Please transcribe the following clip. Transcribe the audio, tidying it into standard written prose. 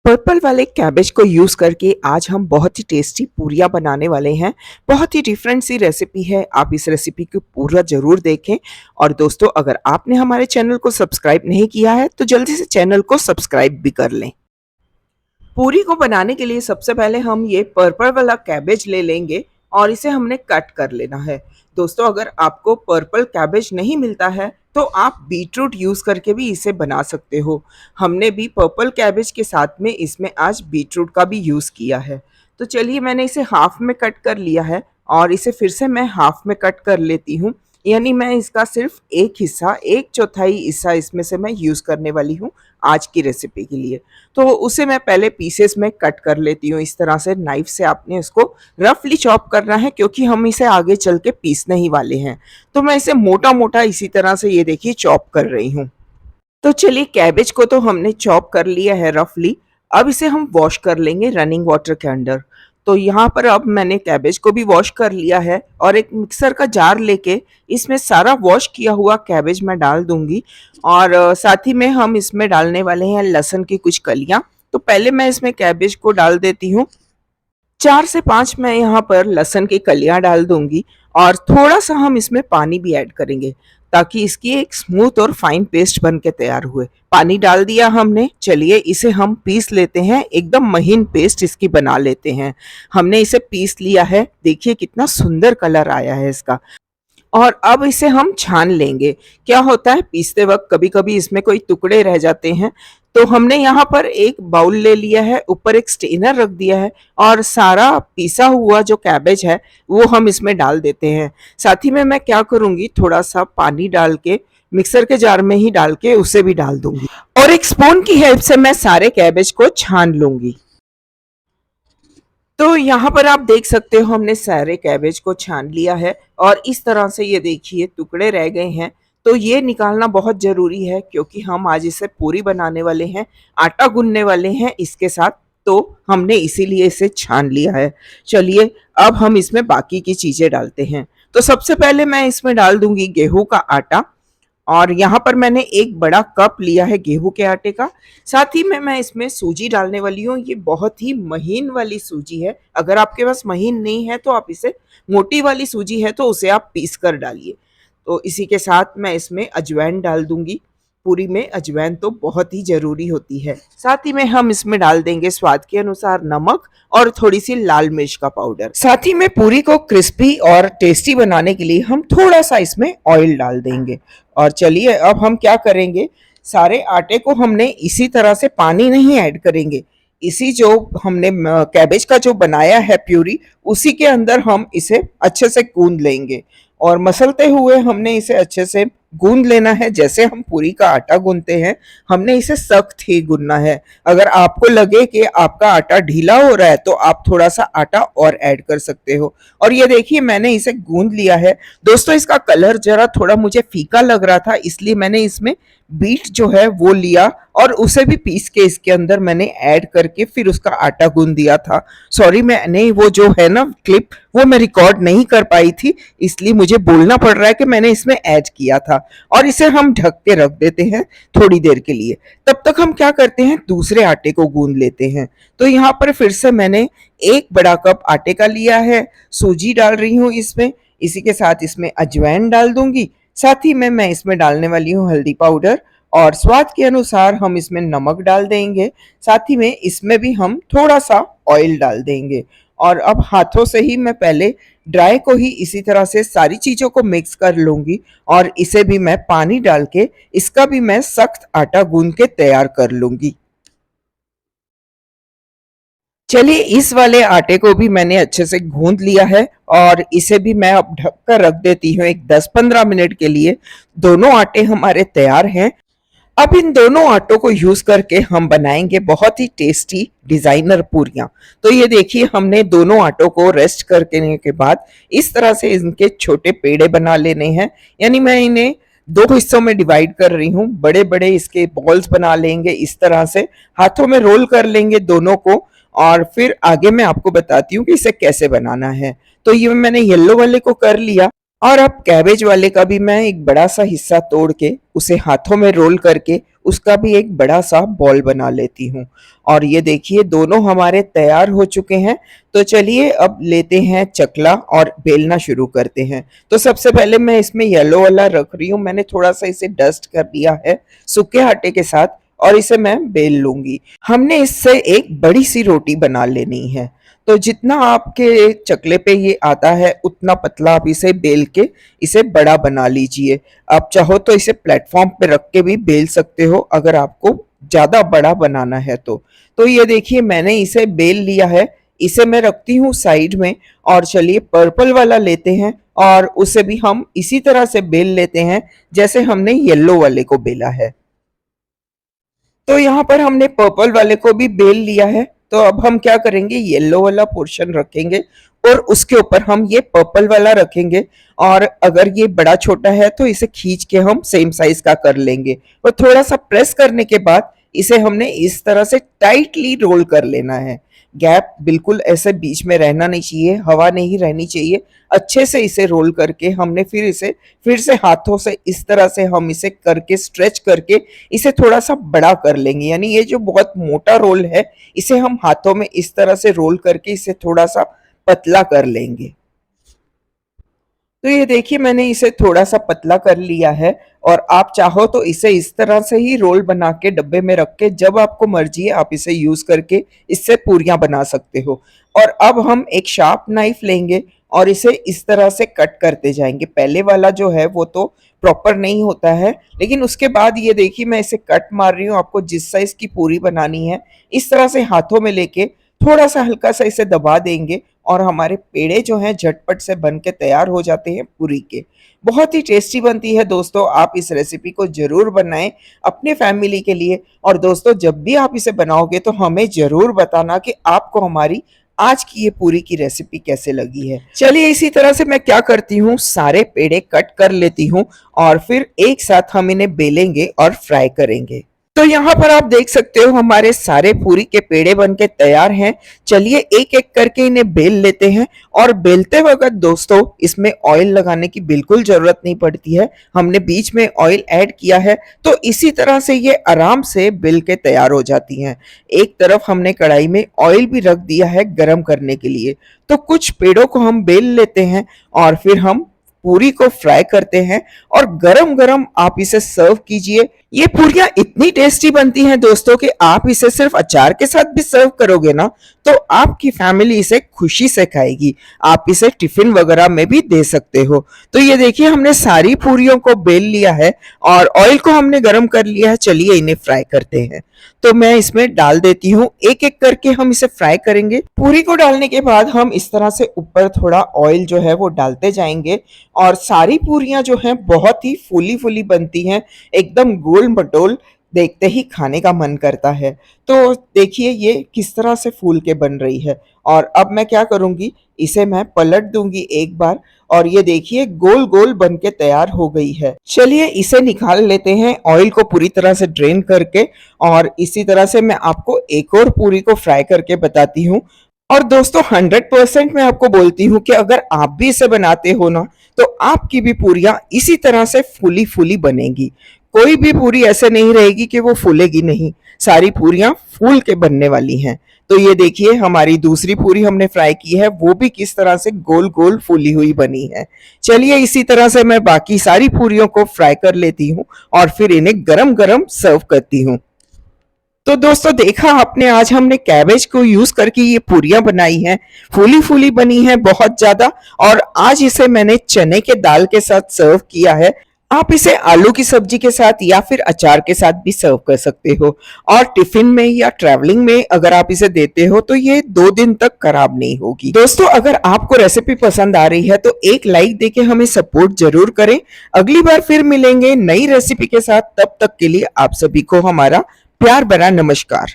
Purple वाले cabbage को use करके आज हम बहुत ही टेस्टी पूरियाँ बनाने वाले हैं। बहुत ही डिफरेंट सी रेसिपी है। आप इस रेसिपी को पूरा ज़रूर देखें। और दोस्तों, अगर आपने हमारे चैनल को सब्सक्राइब नहीं किया है तो जल्दी से चैनल को सब्सक्राइब भी कर लें। पूरी को बनाने के लिए सबसे पहले हम ये पर्पल वाला कैबेज ले लेंगे और इसे हमने कट कर लेना है। दोस्तों, अगर आपको पर्पल कैबेज नहीं मिलता है तो आप बीटरूट यूज़ करके भी इसे बना सकते हो। हमने भी पर्पल कैबेज के साथ में इसमें आज बीटरूट का भी यूज़ किया है। तो चलिए, मैंने इसे हाफ में कट कर लिया है और इसे फिर से मैं हाफ में कट कर लेती हूँ। यानी मैं इसका सिर्फ एक हिस्सा, एक चौथाई हिस्सा इसमें से मैं यूज़ करने वाली हूँ आज की रेसिपी के लिए। तो उसे मैं पहले पीसेस में कट कर लेती हूँ। इस तरह से नाइफ से आपने इसको रफली चॉप करना है, क्योंकि हम इसे आगे चल के पीसने ही वाले हैं। तो मैं इसे मोटा मोटा इसी तरह से ये देखिए चॉप कर रही हूँ। तो चलिए, कैबेज को तो हमने चॉप कर लिया है रफली। अब इसे हम वॉश कर लेंगे रनिंग वाटर के अंडर। तो यहाँ पर अब मैंने कैबेज को भी वॉश कर लिया है और एक मिक्सर का जार लेके इसमें सारा वॉश किया हुआ कैबेज मैं डाल दूंगी। और साथ ही में हम इसमें डालने वाले हैं लहसुन की कुछ कलियां। तो पहले मैं इसमें कैबेज को डाल देती हूँ। 4 से 5 मैं यहाँ पर लहसुन की कलियां डाल दूंगी और थोड़ा सा हम इसमें पानी भी ऐड करेंगे ताकि इसकी एक स्मूथ और फाइन पेस्ट बन के तैयार हुए। पानी डाल दिया हमने। चलिए, इसे हम पीस लेते हैं। एकदम महीन पेस्ट इसकी बना लेते हैं। हमने इसे पीस लिया है। देखिए कितना सुंदर कलर आया है इसका। और अब इसे हम छान लेंगे। क्या होता है, पीसते वक्त कभी कभी इसमें कोई टुकड़े रह जाते हैं। तो हमने यहाँ पर एक बाउल ले लिया है, ऊपर एक स्टेनर रख दिया है और सारा पीसा हुआ जो कैबेज है वो हम इसमें डाल देते हैं। साथ ही में मैं क्या करूँगी, थोड़ा सा पानी डाल के मिक्सर के जार में ही डाल के उसे भी डाल दूंगी और एक स्पून की हेल्प से मैं सारे कैबेज को छान लूंगी। तो यहाँ पर आप देख सकते हो हमने सारे कैबेज को छान लिया है और इस तरह से ये देखिए टुकड़े रह गए हैं। तो ये निकालना बहुत ज़रूरी है, क्योंकि हम आज इसे पूरी बनाने वाले हैं, आटा गूंदने वाले हैं इसके साथ। तो हमने इसीलिए इसे छान लिया है। चलिए, अब हम इसमें बाकी की चीज़ें डालते हैं। तो सबसे पहले मैं इसमें डाल दूंगी गेहूं का आटा। और यहाँ पर मैंने एक बड़ा कप लिया है गेहूं के आटे का। साथ ही में मैं इसमें सूजी डालने वाली हूँ। ये बहुत ही महीन वाली सूजी है। अगर आपके पास महीन नहीं है तो आप इसे, मोटी वाली सूजी है तो उसे आप पीस कर डालिए। तो इसी के साथ मैं इसमें अजवाइन डाल दूंगी। पूरी में अजवाइन तो बहुत ही ज़रूरी होती है। साथ ही में हम इसमें डाल देंगे स्वाद के अनुसार नमक और थोड़ी सी लाल मिर्च का पाउडर। साथ ही में पूरी को क्रिस्पी और टेस्टी बनाने के लिए हम थोड़ा सा इसमें ऑयल डाल देंगे। और चलिए, अब हम क्या करेंगे, सारे आटे को हमने इसी तरह से, पानी नहीं ऐड करेंगे, इसी जो हमने कैबेज का जो बनाया है प्यूरी, उसी के अंदर हम इसे अच्छे से गूंद लेंगे। और मसलते हुए हमने इसे अच्छे से गूंद लेना है। जैसे हम पूरी का आटा गूंदते हैं, हमने इसे सख्त ही गूंदना है। अगर आपको लगे कि आपका आटा ढीला हो रहा है तो आप थोड़ा सा आटा और ऐड कर सकते हो। और ये देखिए, मैंने इसे गूंद लिया है। दोस्तों, इसका कलर जरा थोड़ा मुझे फीका लग रहा था, इसलिए मैंने इसमें बीट जो है वो लिया और उसे भी पीस के इसके अंदर मैंने ऐड करके फिर उसका आटा गूंद दिया था। सॉरी, मैंने वो जो है ना क्लिप, वो मैं रिकॉर्ड नहीं कर पाई थी, इसलिए मुझे बोलना पड़ रहा है कि मैंने इसमें ऐड किया था। और इसे हम ढक के रख देते हैं थोड़ी देर के लिए। तब तक हम क्या करते हैं, दूसरे आटे को गूंद लेते हैं। तो यहाँ पर फिर से मैंने एक बड़ा कप आटे का लिया है, सूजी डाल रही हूँ इसमें। इसी के साथ इसमें अजवाइन डाल दूंगी। साथ ही में मैं इसमें डालने वाली हूँ हल्दी पाउडर और स्वाद के अनुसार हम इसमें नमक डाल देंगे। साथ ही में इसमें भी हम थोड़ा सा ऑयल डाल देंगे। और अब हाथों से ही मैं पहले ड्राई को ही इसी तरह से सारी चीज़ों को मिक्स कर लूँगी और इसे भी मैं पानी डाल के, इसका भी मैं सख्त आटा गूंद के तैयार कर लूँगी। चलिए, इस वाले आटे को भी मैंने अच्छे से गूंद लिया है और इसे भी मैं अब ढक कर रख देती हूँ एक 10-15 मिनट के लिए। दोनों आटे हमारे तैयार हैं। अब इन दोनों आटों को यूज करके हम बनाएंगे बहुत ही टेस्टी डिजाइनर पूरियां। तो ये देखिए, हमने दोनों आटों को रेस्ट करने के बाद इस तरह से इनके छोटे पेड़े बना लेने हैं। यानी मैं इन्हें दो हिस्सों में डिवाइड कर रही हूँ। बड़े बड़े इसके बॉल्स बना लेंगे, इस तरह से हाथों में रोल कर लेंगे दोनों को। और फिर आगे मैं आपको बताती हूँ कि इसे कैसे बनाना है। तो ये मैंने येलो वाले को कर लिया और अब कैबेज वाले का भी मैं एक बड़ा सा हिस्सा तोड़ के उसे हाथों में रोल करके उसका भी एक बड़ा सा बॉल बना लेती हूँ। और ये देखिए दोनों हमारे तैयार हो चुके हैं। तो चलिए अब लेते हैं चकला और बेलना शुरू करते हैं। तो सबसे पहले मैं इसमें येलो वाला रख रही हूँ, मैंने थोड़ा सा इसे डस्ट कर दिया है सूखे आटे के साथ और इसे मैं बेल लूंगी। हमने इससे एक बड़ी सी रोटी बना लेनी है। तो जितना आपके चकले पे ये आता है उतना पतला आप इसे बेल के इसे बड़ा बना लीजिए। आप चाहो तो इसे प्लेटफॉर्म पे रख के भी बेल सकते हो अगर आपको ज्यादा बड़ा बनाना है तो ये देखिए मैंने इसे बेल लिया है। इसे मैं रखती हूँ साइड में। और चलिए पर्पल वाला लेते हैं और उसे भी हम इसी तरह से बेल लेते हैं जैसे हमने येलो वाले को बेला है। तो यहाँ पर हमने पर्पल वाले को भी बेल लिया है। तो अब हम क्या करेंगे, येलो वाला पोर्शन रखेंगे और उसके ऊपर हम ये पर्पल वाला रखेंगे। और अगर ये बड़ा छोटा है तो इसे खींच के हम सेम साइज का कर लेंगे और थोड़ा सा प्रेस करने के बाद इसे हमने इस तरह से टाइटली रोल कर लेना है। गैप बिल्कुल ऐसे बीच में रहना नहीं चाहिए, हवा नहीं रहनी चाहिए। अच्छे से इसे रोल करके हमने फिर से हाथों से इस तरह से हम इसे करके स्ट्रेच करके इसे थोड़ा सा बड़ा कर लेंगे। यानी ये जो बहुत मोटा रोल है इसे हम हाथों में इस तरह से रोल करके इसे थोड़ा सा पतला कर लेंगे। तो ये देखिए मैंने इसे थोड़ा सा पतला कर लिया है। और आप चाहो तो इसे इस तरह से ही रोल बना के डब्बे में रख के जब आपको मर्जी है आप इसे यूज करके इससे पूरियां बना सकते हो। और अब हम एक शार्प नाइफ लेंगे और इसे इस तरह से कट करते जाएंगे। पहले वाला जो है वो तो प्रॉपर नहीं होता है, लेकिन उसके बाद ये देखिए मैं इसे कट मार रही हूँ। आपको जिस साइज की पूरी बनानी है इस तरह से हाथों में लेके थोड़ा सा हल्का सा इसे दबा देंगे और हमारे पेड़े जो हैं झटपट से बन के तैयार हो जाते हैं पूरी के। बहुत ही टेस्टी बनती है दोस्तों, आप इस रेसिपी को जरूर बनाएं अपने फैमिली के लिए। और दोस्तों जब भी आप इसे बनाओगे तो हमें जरूर बताना कि आपको हमारी आज की ये पूरी की रेसिपी कैसे लगी है। चलिए इसी तरह से मैं क्या करती हूँ, सारे पेड़े कट कर लेती हूँ और फिर एक साथ हम इन्हें बेलेंगे और फ्राई करेंगे। तो यहाँ पर आप देख सकते हो हमारे सारे पूरी के पेड़े बनके तैयार हैं। चलिए एक एक करके इन्हें बेल लेते हैं। और बेलते वक्त दोस्तों इसमें ऑयल लगाने की बिल्कुल जरूरत नहीं पड़ती है, हमने बीच में ऑयल ऐड किया है तो इसी तरह से ये आराम से बेल के तैयार हो जाती हैं। एक तरफ हमने कढ़ाई में ऑयल भी रख दिया है गरम करने के लिए। तो कुछ पेड़ों को हम बेल लेते हैं और फिर हम पूरी को फ्राई करते हैं और गरम गरम आप इसे सर्व कीजिए। ये पूरियां इतनी टेस्टी बनती हैं दोस्तों कि आप इसे सिर्फ अचार के साथ भी सर्व करोगे ना तो आपकी फैमिली इसे खुशी से खाएगी। आप इसे टिफिन वगैरह में भी दे सकते हो। तो ये देखिए हमने सारी पूरियों को बेल लिया है और ऑयल को हमने गरम कर लिया है। चलिए इन्हें फ्राई करते हैं। तो मैं इसमें डाल देती हूँ, एक एक करके हम इसे फ्राई करेंगे। पूरी को डालने के बाद हम इस तरह से ऊपर थोड़ा ऑयल जो है वो डालते जाएंगे और सारी पूरियां जो हैं बहुत ही फूली फूली बनती हैं, एकदम गोल मटोल, देखते ही खाने का मन करता है। तो देखिए ये किस तरह से फूल के बन रही है। और अब मैं क्या करूंगी, इसे मैं पलट दूंगी एक बार और ये देखिए गोल गोल बन के तैयार हो गई है। चलिए इसे निकाल लेते हैं ऑयल को पूरी तरह से ड्रेन करके। और इसी तरह से मैं आपको एक और पूरी को फ्राई करके बताती हूँ। और दोस्तों 100% मैं आपको बोलती हूँ कि अगर आप भी इसे बनाते हो ना तो आपकी भी पूरियां इसी तरह से फूली फूली बनेगी। कोई भी पूरी ऐसे नहीं रहेगी कि वो फूलेगी नहीं, सारी पूरियां फूल के बनने वाली हैं। तो ये देखिए हमारी दूसरी पूरी हमने फ्राई की है, वो भी किस तरह से गोल गोल फूली हुई बनी है। चलिए इसी तरह से मैं बाकी सारी पूरियों को फ्राई कर लेती हूँ और फिर इन्हें गरम गरम सर्व करती हूँ। तो दोस्तों देखा आपने, आज हमने कैबेज को यूज करके ये पूरियां बनाई हैं, फूली फूली बनी है बहुत ज्यादा। और आज इसे मैंने चने के दाल के साथ सर्व किया है। आप इसे आलू की सब्जी के साथ या फिर अचार के साथ भी सर्व कर सकते हो। और टिफिन में या ट्रैवलिंग में अगर आप इसे देते हो तो ये 2 दिन तक खराब नहीं होगी। दोस्तों अगर आपको रेसिपी पसंद आ रही है तो एक लाइक देके हमें सपोर्ट जरूर करें। अगली बार फिर मिलेंगे नई रेसिपी के साथ, तब तक के लिए आप सभी को हमारा प्यार भरा नमस्कार।